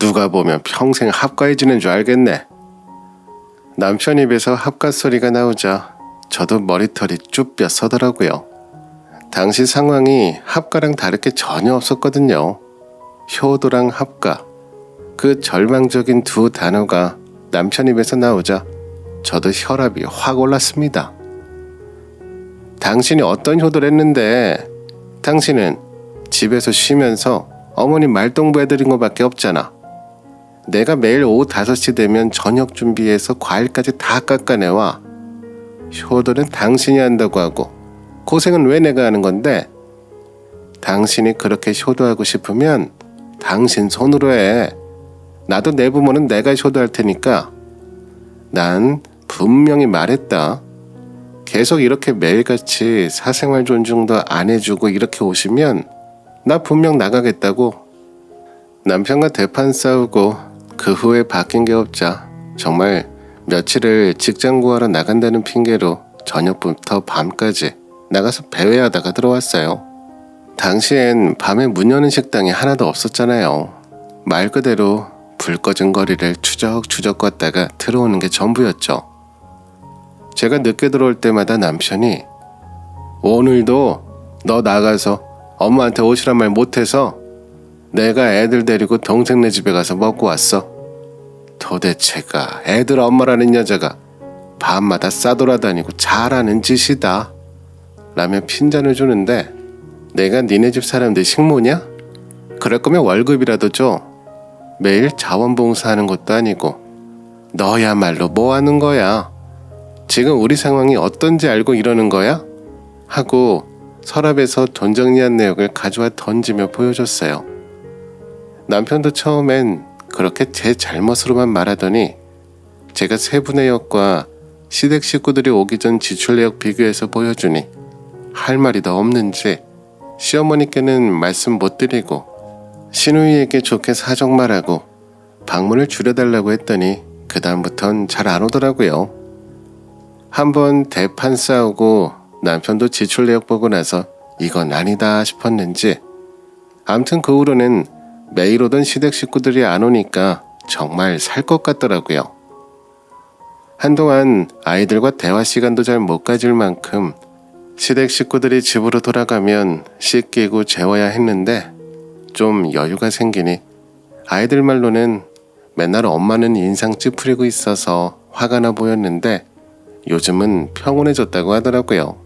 누가 보면 평생 합가해 지는 줄 알겠네. 남편 입에서 합가 소리가 나오자 저도 머리털이 쭈뼛 서더라고요. 당시 상황이 합가랑 다를 게 전혀 없었거든요. 효도랑 합가, 그 절망적인 두 단어가 남편 입에서 나오자 저도 혈압이 확 올랐습니다. 당신이 어떤 효도를 했는데? 당신은 집에서 쉬면서 어머니 말동무 해드린 것밖에 없잖아. 내가 매일 오후 5시 되면 저녁 준비해서 과일까지 다 깎아내와. 효도는 당신이 한다고 하고 고생은 왜 내가 하는 건데? 당신이 그렇게 효도하고 싶으면 당신 손으로 해. 나도 내 부모는 내가 효도할 테니까. 난 분명히 말했다. 계속 이렇게 매일같이 사생활 존중도 안 해주고 이렇게 오시면 나 분명 나가겠다고. 남편과 대판 싸우고 그 후에 바뀐 게 없자 정말 며칠을 직장 구하러 나간다는 핑계로 저녁부터 밤까지 나가서 배회하다가 들어왔어요. 당시엔 밤에 문 여는 식당이 하나도 없었잖아요. 말 그대로 불 꺼진 거리를 추적추적 걷다가 들어오는 게 전부였죠. 제가 늦게 들어올 때마다 남편이 오늘도 너 나가서 엄마한테 오시란 말 못해서 내가 애들 데리고 동생네 집에 가서 먹고 왔어. 도대체가 애들 엄마라는 여자가 밤마다 싸돌아다니고 잘하는 짓이다 라며 핀잔을 주는데 내가 니네 집 사람들 식모냐? 그럴 거면 월급이라도 줘. 매일 자원봉사하는 것도 아니고 너야말로 뭐 하는 거야? 지금 우리 상황이 어떤지 알고 이러는 거야? 하고 서랍에서 돈 정리한 내역을 가져와 던지며 보여줬어요. 남편도 처음엔 그렇게 제 잘못으로만 말하더니 제가 세부내역과 시댁 식구들이 오기 전 지출 내역 비교해서 보여주니 할 말이 더 없는지 시어머니께는 말씀 못 드리고 시누이에게 좋게 사정 말하고 방문을 줄여달라고 했더니 그 다음부턴 잘 안 오더라고요. 한번 대판 싸우고 남편도 지출 내역 보고 나서 이건 아니다 싶었는지 암튼 그 후로는 매일 오던 시댁 식구들이 안 오니까 정말 살 것 같더라고요. 한동안 아이들과 대화 시간도 잘 못 가질 만큼 시댁 식구들이 집으로 돌아가면 씻기고 재워야 했는데 좀 여유가 생기니 아이들 말로는 맨날 엄마는 인상 찌푸리고 있어서 화가 나 보였는데 요즘은 평온해졌다고 하더라고요.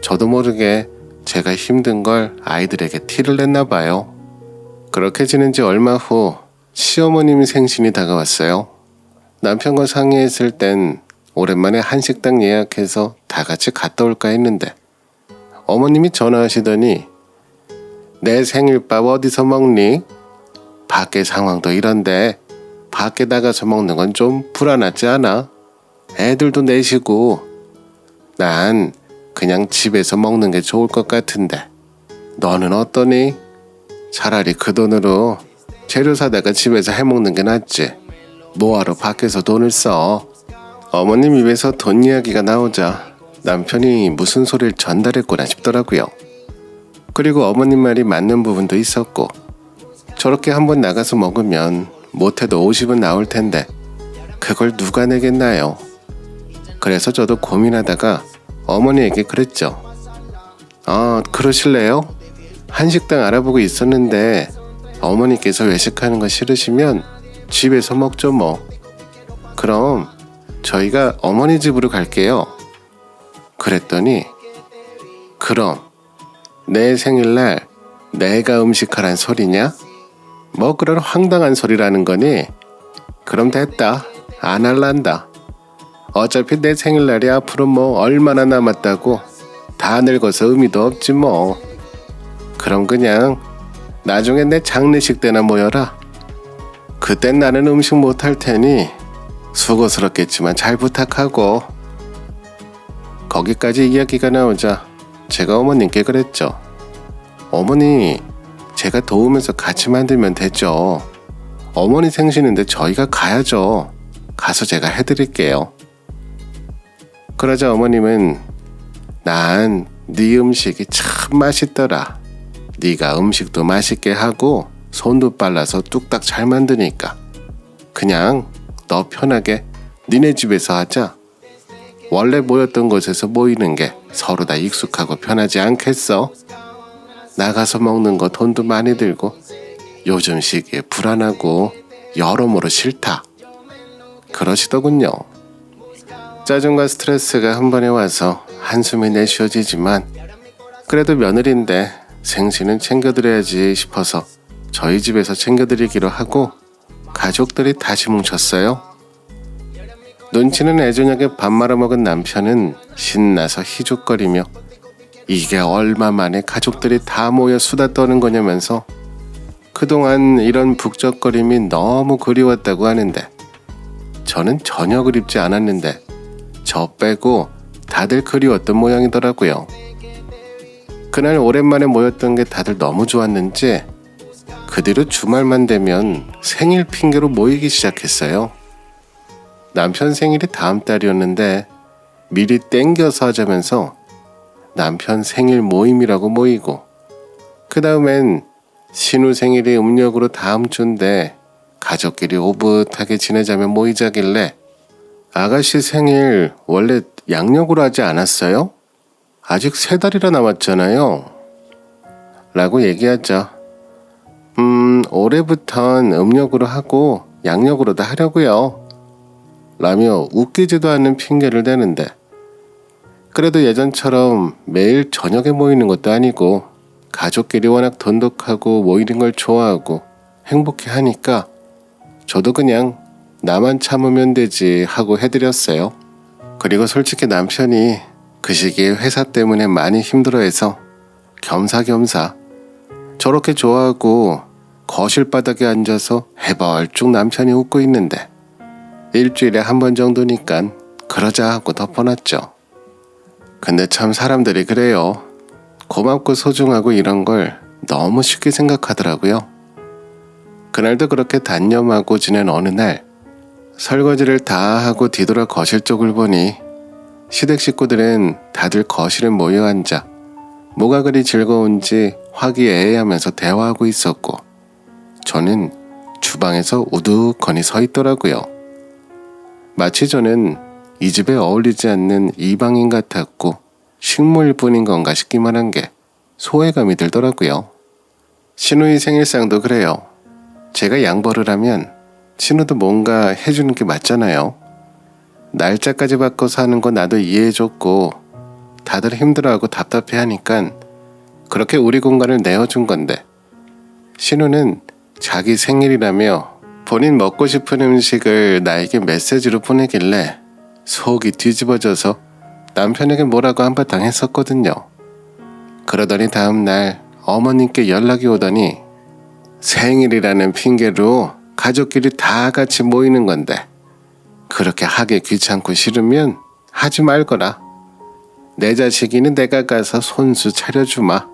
저도 모르게 제가 힘든 걸 아이들에게 티를 냈나 봐요. 그렇게 지낸 지 얼마 후 시어머님 생신이 다가왔어요. 남편과 상의했을 땐 오랜만에 한식당 예약해서 다 같이 갔다 올까 했는데 어머님이 전화하시더니 내 생일밥 어디서 먹니? 밖에 상황도 이런데 밖에 나가서 먹는 건 좀 불안하지 않아? 애들도 내시고 난 그냥 집에서 먹는 게 좋을 것 같은데 너는 어떠니? 차라리 그 돈으로 재료 사다가 집에서 해먹는 게 낫지. 뭐하러 밖에서 돈을 써? 어머님 입에서 돈 이야기가 나오자 남편이 무슨 소리를 전달했구나 싶더라고요. 그리고 어머님 말이 맞는 부분도 있었고 저렇게 한번 나가서 먹으면 못해도 50은 나올 텐데 그걸 누가 내겠나요? 그래서 저도 고민하다가 어머니에게 그랬죠. 그러실래요? 한식당 알아보고 있었는데 어머니께서 외식하는 거 싫으시면 집에서 먹죠 뭐. 그럼 저희가 어머니 집으로 갈게요. 그랬더니 그럼 내 생일날 내가 음식하란 소리냐? 뭐 그런 황당한 소리라는 거니? 그럼 됐다. 안 할란다. 어차피 내 생일날이 앞으로 뭐 얼마나 남았다고. 다 늙어서 의미도 없지 뭐. 그럼 그냥 나중에 내 장례식 때나 모여라. 그땐 나는 음식 못할 테니 수고스럽겠지만 잘 부탁하고. 거기까지 이야기가 나오자 제가 어머님께 그랬죠. 어머니, 제가 도우면서 같이 만들면 되죠. 어머니 생신인데 저희가 가야죠. 가서 제가 해드릴게요. 그러자 어머님은 난 네 음식이 참 맛있더라. 네가 음식도 맛있게 하고 손도 빨라서 뚝딱 잘 만드니까 그냥 너 편하게 니네 집에서 하자. 원래 모였던 곳에서 모이는 게 서로 다 익숙하고 편하지 않겠어? 나가서 먹는 거 돈도 많이 들고 요즘 시기에 불안하고 여러모로 싫다. 그러시더군요. 짜증과 스트레스가 한 번에 와서 한숨이 내쉬어지지만 그래도 며느리인데 생신은 챙겨드려야지 싶어서 저희 집에서 챙겨드리기로 하고 가족들이 다시 뭉쳤어요. 눈치는 애저녁에 밥 말아먹은 남편은 신나서 희죽거리며 이게 얼마 만에 가족들이 다 모여 수다 떠는 거냐면서 그동안 이런 북적거림이 너무 그리웠다고 하는데 저는 전혀 그립지 않았는데 저 빼고 다들 그리웠던 모양이더라고요. 그날 오랜만에 모였던 게 다들 너무 좋았는지 그 뒤로 주말만 되면 생일 핑계로 모이기 시작했어요. 남편 생일이 다음 달이었는데 미리 땡겨서 하자면서 남편 생일 모임이라고 모이고 그 다음엔 신우 생일이 음력으로 다음 주인데 가족끼리 오붓하게 지내자며 모이자길래 아가씨 생일 원래 양력으로 하지 않았어요? 아직 3달이나 남았잖아요. 라고 얘기하죠. 올해부턴 음력으로 하고 양력으로 다 하려고요. 라며 웃기지도 않는 핑계를 대는데 그래도 예전처럼 매일 저녁에 모이는 것도 아니고 가족끼리 워낙 돈독하고 모이는 걸 좋아하고 행복해 하니까 저도 그냥 나만 참으면 되지 하고 해드렸어요. 그리고 솔직히 남편이 그 시기에 회사 때문에 많이 힘들어해서 겸사겸사 저렇게 좋아하고 거실 바닥에 앉아서 해벌쭉 남편이 웃고 있는데 일주일에 한 번 정도니깐 그러자 하고 덮어놨죠. 근데 참 사람들이 그래요. 고맙고 소중하고 이런 걸 너무 쉽게 생각하더라고요. 그날도 그렇게 단념하고 지낸 어느 날 설거지를 다 하고 뒤돌아 거실 쪽을 보니 시댁 식구들은 다들 거실에 모여 앉아 뭐가 그리 즐거운지 화기애애하면서 대화하고 있었고 저는 주방에서 우두커니 서 있더라고요. 마치 저는 이 집에 어울리지 않는 이방인 같았고 식물뿐인 건가 싶기만 한 게 소외감이 들더라고요. 신우이 생일상도 그래요. 제가 양보를 하면 신우도 뭔가 해주는 게 맞잖아요. 날짜까지 바꿔서 하는 거 나도 이해해줬고 다들 힘들어하고 답답해하니까 그렇게 우리 공간을 내어준 건데 신우는 자기 생일이라며 본인 먹고 싶은 음식을 나에게 메시지로 보내길래 속이 뒤집어져서 남편에게 뭐라고 한바탕 했었거든요. 그러더니 다음날 어머님께 연락이 오더니 생일이라는 핑계로 가족끼리 다 같이 모이는 건데 그렇게 하기 귀찮고 싫으면 하지 말거라. 내 자식이니 내가 가서 손수 차려주마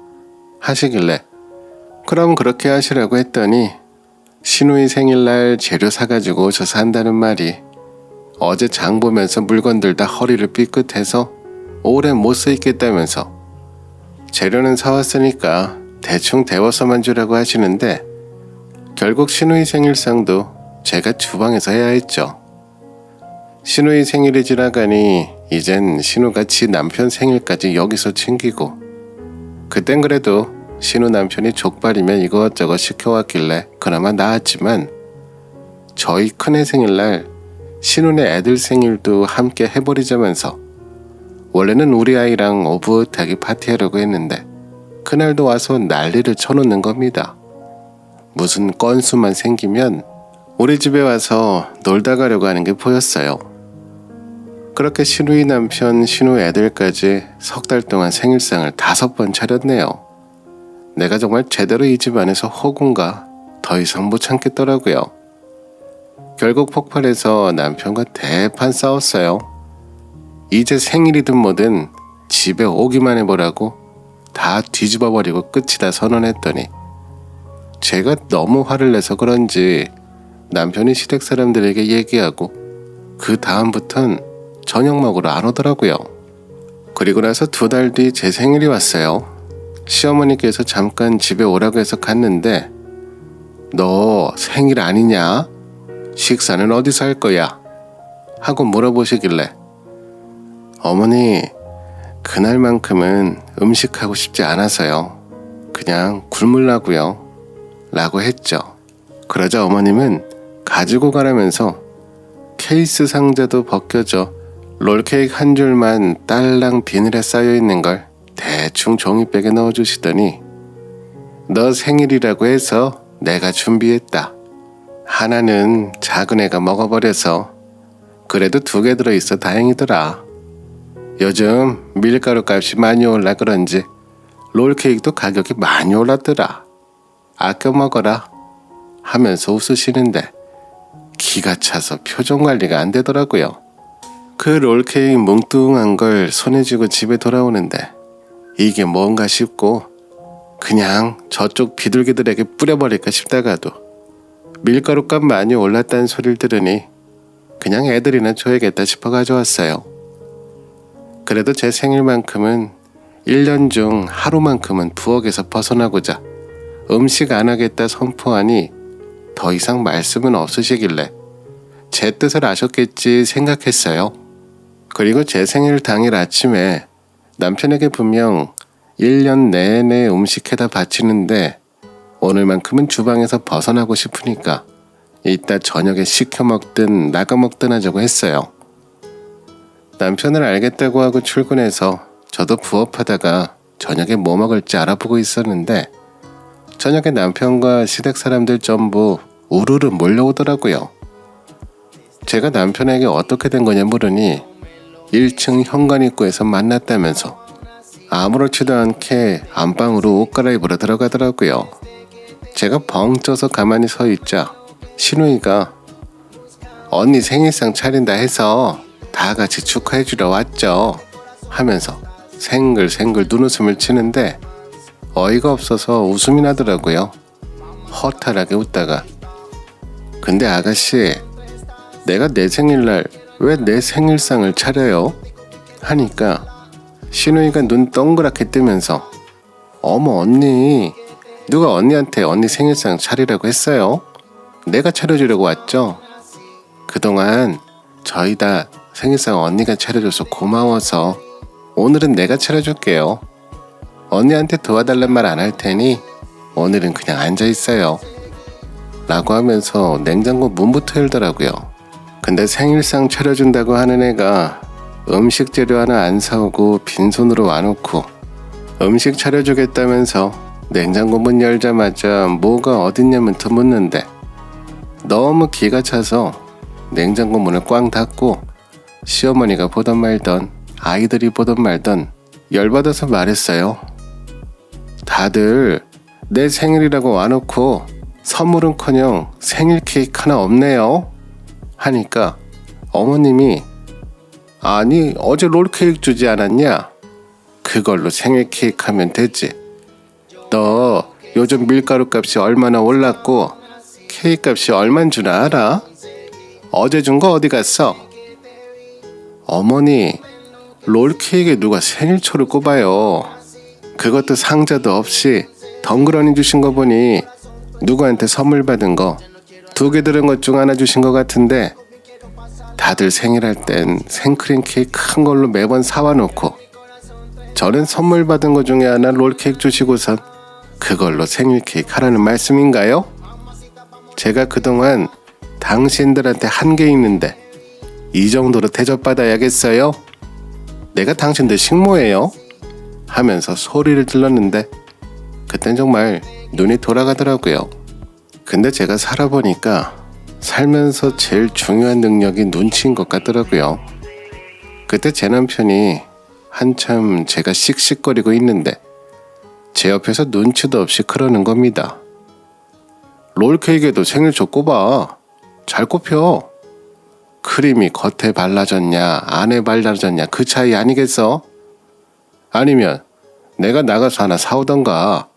하시길래 그럼 그렇게 하시라고 했더니 신우이 생일날 재료 사가지고 오셔서 한다는 말이 어제 장 보면서 물건들 다 허리를 삐끗해서 오래 못 쓰겠다면서 재료는 사왔으니까 대충 데워서만 주라고 하시는데 결국 신우이 생일상도 제가 주방에서 해야 했죠. 신우이 생일이 지나가니 이젠 신우가 지 남편 생일까지 여기서 챙기고 그땐 그래도 신우 남편이 족발이면 이것저것 시켜왔길래 그나마 나았지만 저희 큰애 생일날 신우네 애들 생일도 함께 해버리자면서 원래는 우리 아이랑 오붓하게 파티하려고 했는데 그날도 와서 난리를 쳐놓는 겁니다. 무슨 건수만 생기면 우리 집에 와서 놀다 가려고 하는 게 보였어요. 그렇게 신우이 남편, 신우 애들까지 3달 동안 생일상을 5번 차렸네요. 내가 정말 제대로 이 집안에서 호군가 더 이상 못 참겠더라고요. 결국 폭발해서 남편과 대판 싸웠어요. 이제 생일이든 뭐든 집에 오기만 해보라고 다 뒤집어버리고 끝이다 선언했더니 제가 너무 화를 내서 그런지 남편이 시댁 사람들에게 얘기하고 그 다음부턴 저녁 먹으러 안 오더라고요. 그리고 나서 2달 뒤 제 생일이 왔어요. 시어머니께서 잠깐 집에 오라고 해서 갔는데 너 생일 아니냐? 식사는 어디서 할 거야? 하고 물어보시길래 어머니, 그날만큼은 음식하고 싶지 않아서요. 그냥 굶으려고요. 라고 했죠. 그러자 어머님은 가지고 가라면서 케이스 상자도 벗겨져 롤케이크 한 줄만 딸랑 비닐에 쌓여있는 걸 대충 종이백에 넣어주시더니 너 생일이라고 해서 내가 준비했다. 하나는 작은 애가 먹어버려서 그래도 2개 들어있어 다행이더라. 요즘 밀가루 값이 많이 올라 그런지 롤케이크도 가격이 많이 올랐더라. 아껴 먹어라 하면서 웃으시는데 기가 차서 표정 관리가 안 되더라고요. 그 롤케이크 뭉뚱한 걸 손에 쥐고 집에 돌아오는데 이게 뭔가 싶고 그냥 저쪽 비둘기들에게 뿌려버릴까 싶다가도 밀가루 값 많이 올랐다는 소리를 들으니 그냥 애들이나 줘야겠다 싶어 가져왔어요. 그래도 제 생일만큼은 1년 중 하루만큼은 부엌에서 벗어나고자 음식 안 하겠다 선포하니 더 이상 말씀은 없으시길래 제 뜻을 아셨겠지 생각했어요. 그리고 제 생일 당일 아침에 남편에게 분명 1년 내내 음식 해다 바치는데 오늘만큼은 주방에서 벗어나고 싶으니까 이따 저녁에 시켜 먹든 나가 먹든 하자고 했어요. 남편을 알겠다고 하고 출근해서 저도 부업하다가 저녁에 뭐 먹을지 알아보고 있었는데 저녁에 남편과 시댁 사람들 전부 우르르 몰려오더라고요. 제가 남편에게 어떻게 된 거냐 물으니 1층 현관입구에서 만났다면서 아무렇지도 않게 안방으로 옷 갈아입으러 들어가더라고요. 제가 벙 쪄서 가만히 서 있자 신우이가 언니 생일상 차린다 해서 다 같이 축하해주러 왔죠 하면서 생글생글 눈웃음을 치는데 어이가 없어서 웃음이 나더라고요. 허탈하게 웃다가 근데 아가씨, 내가 내 생일날 왜 내 생일상을 차려요? 하니까 신우이가 눈 동그랗게 뜨면서 어머 언니, 누가 언니한테 언니 생일상 차리라고 했어요? 내가 차려주려고 왔죠? 그동안 저희 다 생일상 언니가 차려줘서 고마워서 오늘은 내가 차려줄게요. 언니한테 도와달란 말 안 할 테니 오늘은 그냥 앉아있어요. 라고 하면서 냉장고 문부터 열더라고요. 근데 생일상 차려준다고 하는 애가 음식 재료 하나 안 사오고 빈손으로 와놓고 음식 차려주겠다면서 냉장고 문 열자마자 뭐가 어딨냐면서 묻는데 너무 기가 차서 냉장고 문을 꽝 닫고 시어머니가 보던 말던 아이들이 보던 말던 열받아서 말했어요. 다들 내 생일이라고 와놓고 선물은커녕 생일 케이크 하나 없네요 하니까 어머님이 아니 어제 롤케이크 주지 않았냐? 그걸로 생일 케이크 하면 되지. 너 요즘 밀가루 값이 얼마나 올랐고 케이크 값이 얼만 주나 알아? 어제 준 거 어디 갔어? 어머니, 롤케이크에 누가 생일초를 꼽아요. 그것도 상자도 없이 덩그러니 주신 거 보니 누구한테 선물 받은 거 2개 들은 것 중 하나 주신 것 같은데 다들 생일할 땐 생크림 케이크 큰 걸로 매번 사와 놓고 저는 선물 받은 것 중에 하나 롤케이크 주시고선 그걸로 생일 케이크 하라는 말씀인가요? 제가 그동안 당신들한테 한 게 있는데 이 정도로 대접받아야겠어요? 내가 당신들 식모예요? 하면서 소리를 질렀는데 그땐 정말 눈이 돌아가더라고요. 근데 제가 살아보니까 살면서 제일 중요한 능력이 눈치인 것 같더라고요. 그때 제 남편이 한참 제가 씩씩거리고 있는데 제 옆에서 눈치도 없이 그러는 겁니다. 롤케이크에도 생일초 꼽아. 잘 꼽혀. 크림이 겉에 발라졌냐 안에 발라졌냐 그 차이 아니겠어? 아니면 내가 나가서 하나 사오던가.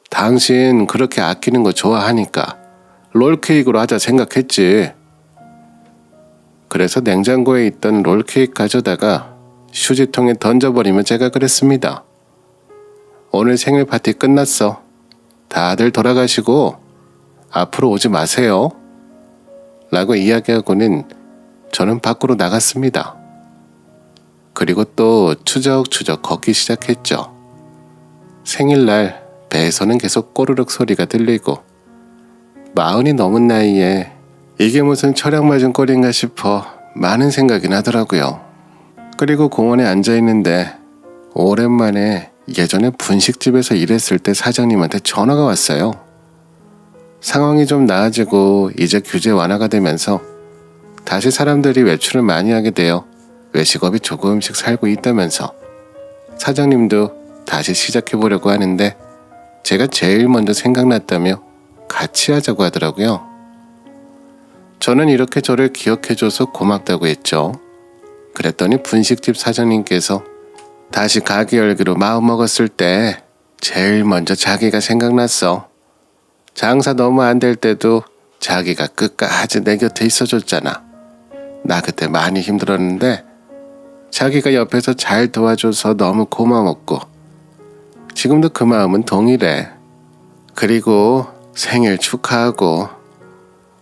당신 그렇게 아끼는 거 좋아하니까 롤케이크로 하자 생각했지. 그래서 냉장고에 있던 롤케이크 가져다가 휴지통에 던져버리면 제가 그랬습니다. 오늘 생일 파티 끝났어. 다들 돌아가시고 앞으로 오지 마세요. 라고 이야기하고는 저는 밖으로 나갔습니다. 그리고 또 추적추적 걷기 시작했죠. 생일날 배에서는 계속 꼬르륵 소리가 들리고 40이 넘은 나이에 이게 무슨 철약 맞은 꼴인가 싶어 많은 생각이 나더라고요. 그리고 공원에 앉아있는데 오랜만에 예전에 분식집에서 일했을 때 사장님한테 전화가 왔어요. 상황이 좀 나아지고 이제 규제 완화가 되면서 다시 사람들이 외출을 많이 하게 되어 외식업이 조금씩 살고 있다면서 사장님도 다시 시작해보려고 하는데 제가 제일 먼저 생각났다며 같이 하자고 하더라고요. 저는 이렇게 저를 기억해줘서 고맙다고 했죠. 그랬더니 분식집 사장님께서 다시 가게 열기로 마음먹었을 때 제일 먼저 자기가 생각났어. 장사 너무 안 될 때도 자기가 끝까지 내 곁에 있어줬잖아. 나 그때 많이 힘들었는데 자기가 옆에서 잘 도와줘서 너무 고마웠고 지금도 그 마음은 동일해. 그리고 생일 축하하고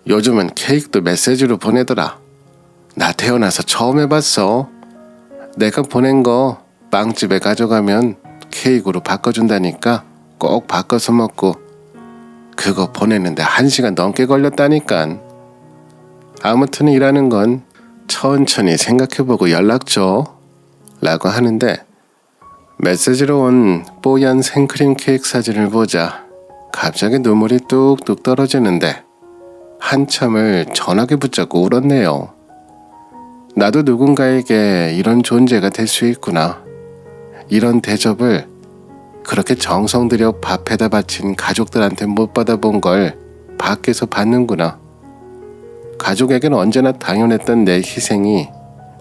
요즘은 케이크도 메시지로 보내더라. 나 태어나서 처음 해봤어. 내가 보낸 거 빵집에 가져가면 케이크로 바꿔준다니까 꼭 바꿔서 먹고 그거 보내는데 1시간 넘게 걸렸다니깐. 아무튼 일하는 건 천천히 생각해보고 연락 줘. 라고 하는데 메시지로 온 뽀얀 생크림 케이크 사진을 보자 갑자기 눈물이 뚝뚝 떨어지는데 한참을 전화기 붙잡고 울었네요. 나도 누군가에게 이런 존재가 될 수 있구나. 이런 대접을 그렇게 정성 들여 밥해다 바친 가족들한테 못 받아본 걸 밖에서 받는구나. 가족에겐 언제나 당연했던 내 희생이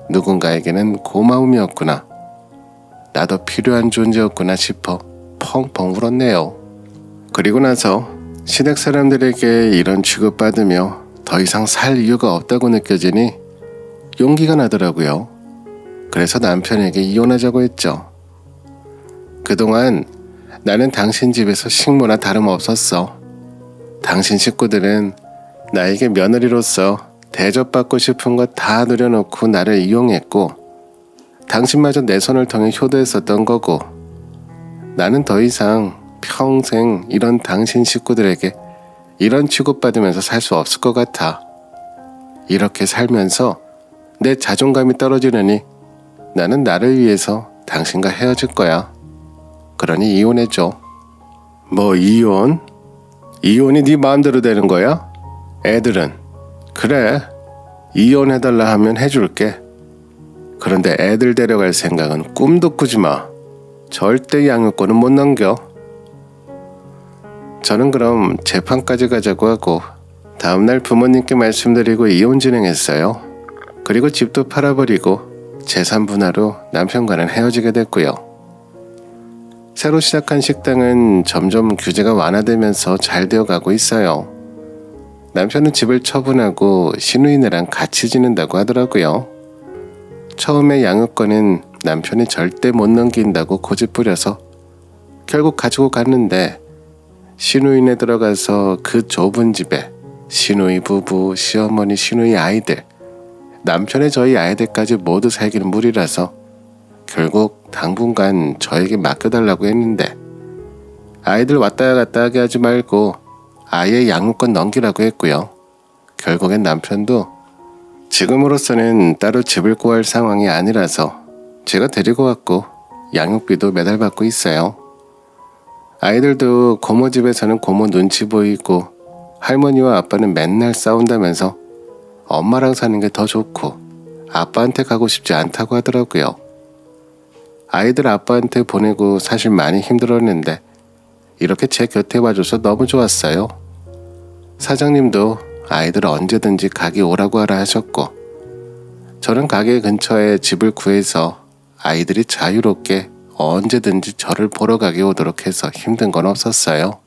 누군가에게는 고마움이었구나. 나도 필요한 존재였구나 싶어 펑펑 울었네요. 그리고 나서 시댁 사람들에게 이런 취급받으며 더 이상 살 이유가 없다고 느껴지니 용기가 나더라고요. 그래서 남편에게 이혼하자고 했죠. 그동안 나는 당신 집에서 식모나 다름없었어. 당신 식구들은 나에게 며느리로서 대접받고 싶은 것 다 누려놓고 나를 이용했고 당신마저 내 손을 통해 효도했었던 거고 나는 더 이상 평생 이런 당신 식구들에게 이런 취급받으면서 살 수 없을 것 같아. 이렇게 살면서 내 자존감이 떨어지느니 나는 나를 위해서 당신과 헤어질 거야. 그러니 이혼해줘. 뭐 이혼? 이혼이 네 마음대로 되는 거야? 애들은? 그래, 이혼해달라 하면 해줄게. 그런데 애들 데려갈 생각은 꿈도 꾸지 마. 절대 양육권은 못 넘겨. 저는 그럼 재판까지 가자고 하고 다음날 부모님께 말씀드리고 이혼 진행했어요. 그리고 집도 팔아버리고 재산 분할로 남편과는 헤어지게 됐고요. 새로 시작한 식당은 점점 규제가 완화되면서 잘 되어가고 있어요. 남편은 집을 처분하고 시누이네랑 같이 지낸다고 하더라고요. 처음에 양육권은 남편이 절대 못 넘긴다고 고집부려서 결국 가지고 갔는데 시누이네 들어가서 그 좁은 집에 시누이 부부, 시어머니, 시누이 아이들, 남편의 저희 아이들까지 모두 살기는 무리라서 결국 당분간 저에게 맡겨달라고 했는데 아이들 왔다 갔다 하게 하지 말고 아예 양육권 넘기라고 했고요. 결국엔 남편도 지금으로서는 따로 집을 구할 상황이 아니라서 제가 데리고 왔고 양육비도 매달 받고 있어요. 아이들도 고모 집에서는 고모 눈치 보이고 할머니와 아빠는 맨날 싸운다면서 엄마랑 사는 게 더 좋고 아빠한테 가고 싶지 않다고 하더라고요. 아이들 아빠한테 보내고 사실 많이 힘들었는데 이렇게 제 곁에 와줘서 너무 좋았어요. 사장님도 아이들 언제든지 가게 오라고 하라 하셨고 저는 가게 근처에 집을 구해서 아이들이 자유롭게 언제든지 저를 보러 가게 오도록 해서 힘든 건 없었어요.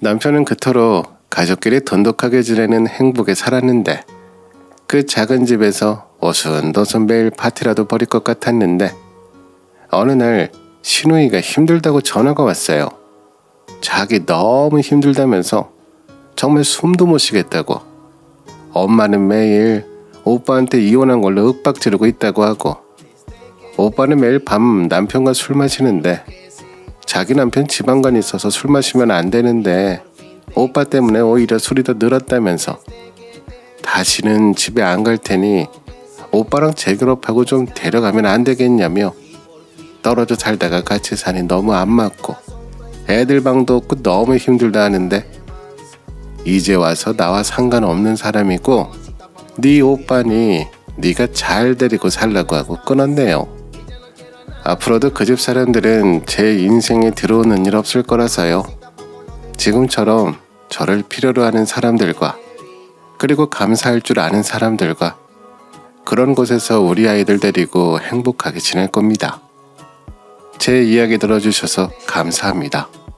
남편은 그토록 가족끼리 돈독하게 지내는 행복에 살았는데 그 작은 집에서 오순도순 매일 파티라도 벌일 것 같았는데 어느 날 시누이가 힘들다고 전화가 왔어요. 자기 너무 힘들다면서 정말 숨도 못 쉬겠다고. 엄마는 매일 오빠한테 이혼한 걸로 윽박 지르고 있다고 하고, 오빠는 매일 밤 남편과 술 마시는데 자기 남편 지방간이 있어서 술 마시면 안 되는데 오빠 때문에 오히려 술이 더 늘었다면서 다시는 집에 안 갈 테니 오빠랑 재결합하고 좀 데려가면 안 되겠냐며 떨어져 살다가 같이 사니 너무 안 맞고 애들 방도 없고 너무 힘들다 하는데 이제 와서 나와 상관없는 사람이고 네 오빠니 네가 잘 데리고 살라고 하고 끊었네요. 앞으로도 그 집 사람들은 제 인생에 들어오는 일 없을 거라서요. 지금처럼 저를 필요로 하는 사람들과 그리고 감사할 줄 아는 사람들과 그런 곳에서 우리 아이들 데리고 행복하게 지낼 겁니다. 제 이야기 들어주셔서 감사합니다.